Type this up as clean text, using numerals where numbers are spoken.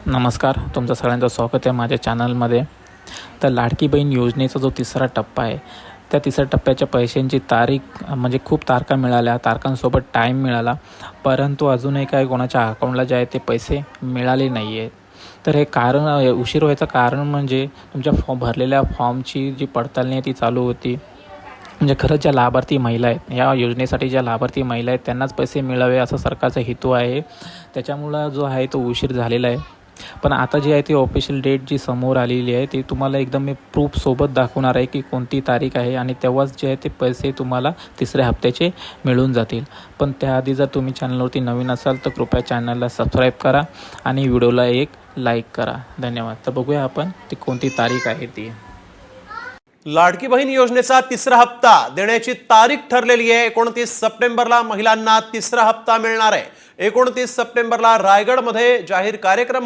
नमस्कार, तुमचं सगळ्यांचं स्वागत आहे माझ्या चॅनलमध्ये. तर लाडकी बहीण योजनेचा जो तिसरा टप्पा आहे, त्या तिसऱ्या टप्प्याच्या पैशांची तारीख म्हणजे खूप तारखा मिळाल्या, तारखांसोबत टाईम मिळाला, परंतु अजूनही काय कोणाच्या अकाउंटला जे आहे ते पैसे मिळाले नाही आहेत. तर हे कारण उशीर व्हायचं कारण म्हणजे तुमच्या भरलेल्या फॉर्मची जी पडताळणी आहे ती चालू होती. म्हणजे खरंच ज्या लाभार्थी महिला आहेत, या योजनेसाठी ज्या लाभार्थी महिला आहेत त्यांनाच पैसे मिळावे असं सरकारचा हेतू आहे. त्याच्यामुळं जो आहे तो उशीर झालेला आहे. पण आता जी आहे ती ऑफिशियल डेट जी समोर आलेली आहे ती तुम्हाला एकदम मी प्रूफसोबत दाखवणार आहे की कोणती तारीख आहे आणि तेव्हाच जे आहे ते पैसे तुम्हाला तिसऱ्या हप्त्याचे मिळून जातील. पण त्याआधी जर तुम्ही चॅनलवरती नवीन असाल तर कृपया चॅनलला सबस्क्राईब करा आणि व्हिडिओला एक लाईक करा. धन्यवाद. तर बघूया आपण ती कोणती तारीख आहे ती. लाडकी बहीण योजनेचा तिसरा हप्ता देण्याची तारीख ठरलेली आहे. 29 सप्टेंबरला महिलांना तिसरा हप्ता मिळणार आहे. 29 सप्टेंबरला रायगडमध्ये जाहीर कार्यक्रम